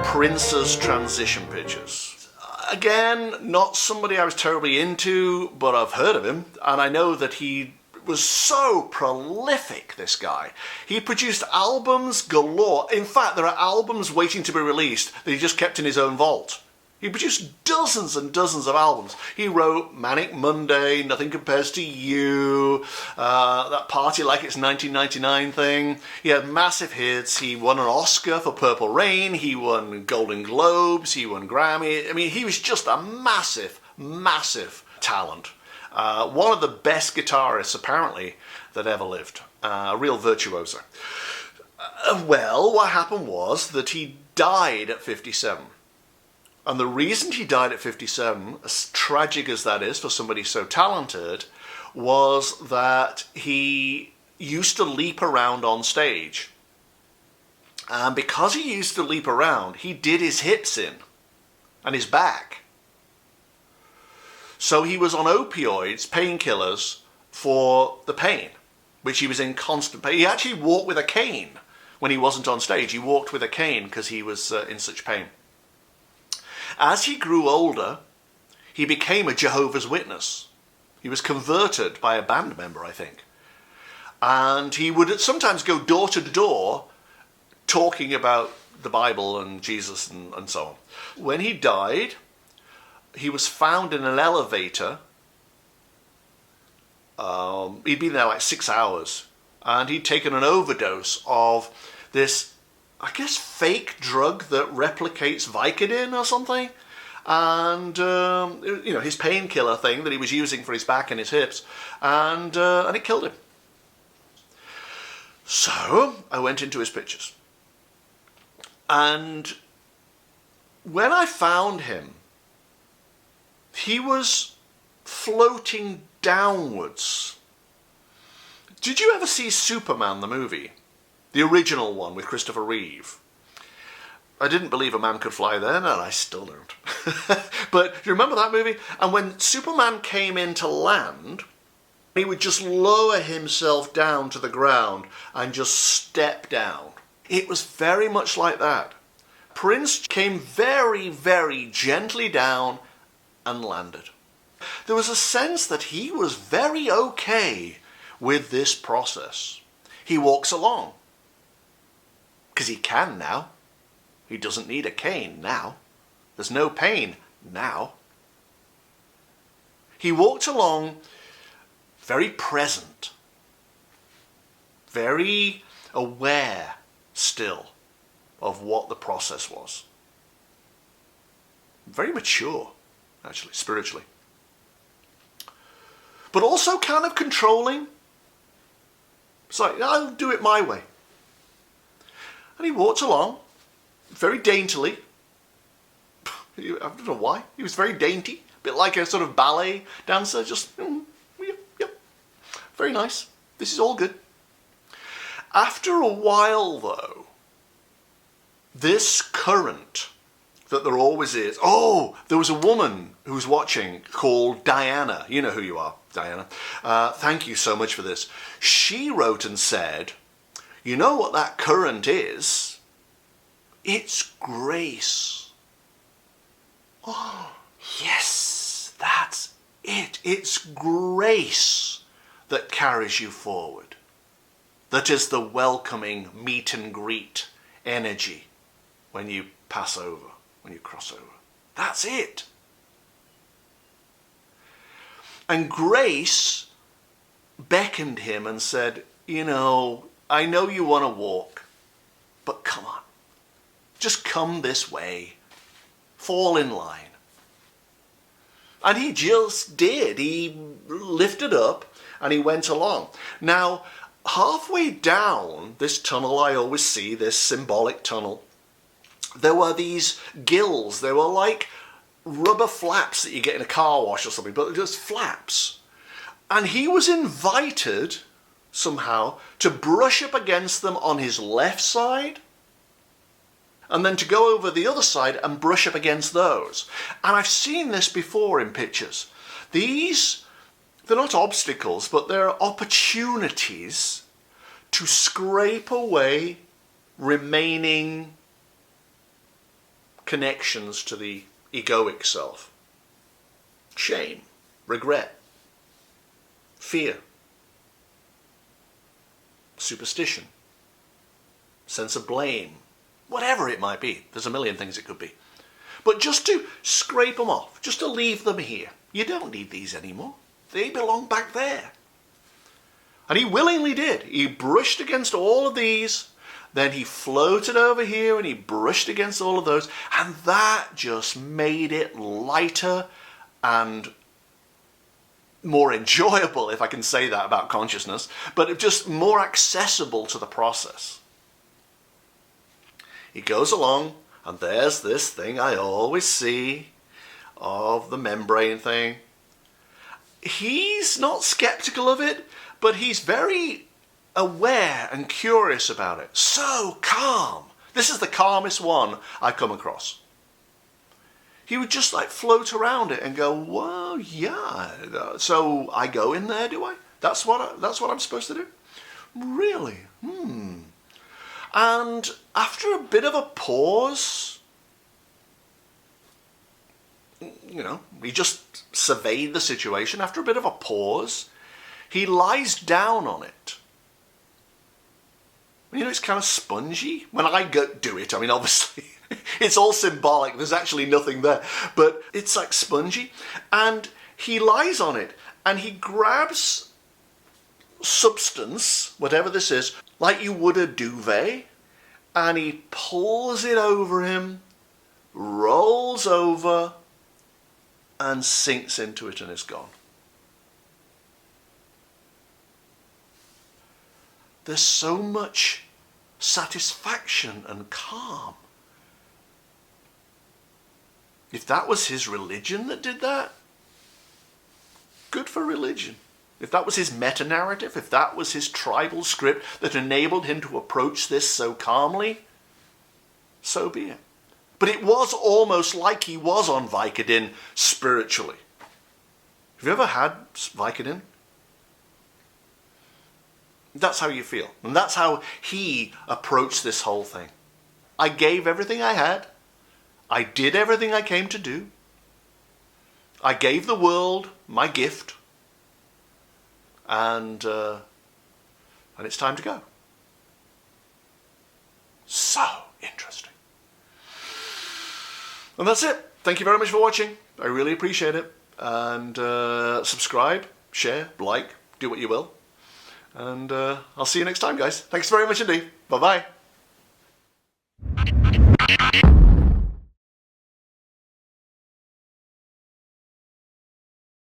Prince's transition pictures. Again, not somebody I was terribly into, but I've heard of him, and I know that he was so prolific, this guy. He produced albums galore. In fact, there are albums waiting to be released that he just kept in his own vault. He produced dozens and dozens of albums. He wrote Manic Monday, Nothing Compares to You, that Party Like It's 1999 thing. He had massive hits. He won an Oscar for Purple Rain. He won Golden Globes. He won Grammy. I mean, he was just a massive, massive talent. One of the best guitarists, apparently, that ever lived. A real virtuoso. Well, what happened was that he died at 57. And the reason he died at 57, as tragic as that is for somebody so talented, was that he used to leap around on stage. And because he used to leap around, he did his hips in and his back. So he was on opioids, painkillers, for the pain, which he was in constant pain. He actually walked with a cane when he wasn't on stage. He walked with a cane because he was in such pain. As he grew older, he became a Jehovah's Witness. He was converted by a band member, I think. And he would sometimes go door to door talking about the Bible and Jesus and so on. When he died, he was found in an elevator. He'd been there like 6 hours. And he'd taken an overdose of this, I guess, fake drug that replicates Vicodin or something. And, his painkiller thing that he was using for his back and his hips. And it killed him. So I went into his pictures. And when I found him, he was floating downwards. Did you ever see Superman, the movie? The original one with Christopher Reeve. I didn't believe a man could fly then, and I still don't. But do you remember that movie? And when Superman came in to land, he would just lower himself down to the ground and just step down. It was very much like that. Prince came very, very gently down and landed. There was a sense that he was very okay with this process. He walks along. Because he can now. He doesn't need a cane now. There's no pain now. He walked along very present, very aware still of what the process was. Very mature, actually, spiritually. But also kind of controlling. It's like, I'll do it my way. And he walked along, very daintily. I don't know why. He was very dainty. A bit like a sort of ballet dancer. Just, yep. Very nice. This is all good. After a while, though, this current that there always is. Oh, there was a woman who was watching called Diana. You know who you are, Diana. Thank you so much for this. She wrote and said, you know what that current is? It's grace. Oh, yes, that's it. It's grace that carries you forward. That is the welcoming meet and greet energy when you pass over, when you cross over. That's it. And grace beckoned him and said, you know, I know you want to walk, but come on. Just come this way. Fall in line. And he just did. He lifted up and he went along. Now, halfway down this tunnel, I always see this symbolic tunnel, there were these gills. They were like rubber flaps that you get in a car wash or something, but just flaps. And he was invited somehow to brush up against them on his left side and then to go over the other side and brush up against those. And I've seen this before in pictures. These they're not obstacles, but they're opportunities to scrape away remaining connections to the egoic self. Shame, regret, fear, superstition, sense of blame, whatever it might be. There's a million things it could be. But just to scrape them off, just to leave them here. You don't need these anymore. They belong back there. And he willingly did. He brushed against all of these, then he floated over here and he brushed against all of those, and that just made it lighter and more enjoyable, if I can say that about consciousness, but just more accessible to the process. He goes along, and there's this thing I always see of the membrane thing. He's not skeptical of it, but he's very aware and curious about it. So calm. This is the calmest one I've come across. He would just like float around it and go, well, yeah. So I go in there, do I? That's what I'm supposed to do? Really? And after a bit of a pause, you know, he just surveyed the situation. After a bit of a pause, he lies down on it. You know, it's kind of spongy. When I do it, I mean, obviously, it's all symbolic. There's actually nothing there. But it's like spongy. And he lies on it, and he grabs substance, whatever this is, like you would a duvet, and he pulls it over him, rolls over, and sinks into it and is gone. There's so much satisfaction and calm. If that was his religion that did that, good for religion. If that was his meta-narrative, if that was his tribal script that enabled him to approach this so calmly, so be it. But it was almost like he was on Vicodin spiritually. Have you ever had Vicodin? That's how you feel. And that's how he approached this whole thing. I gave everything I had. I did everything I came to do. I gave the world my gift. And it's time to go. So interesting. And that's it. Thank you very much for watching. I really appreciate it. And subscribe, share, like, do what you will. And I'll see you next time, guys. Thanks very much indeed. Bye-bye.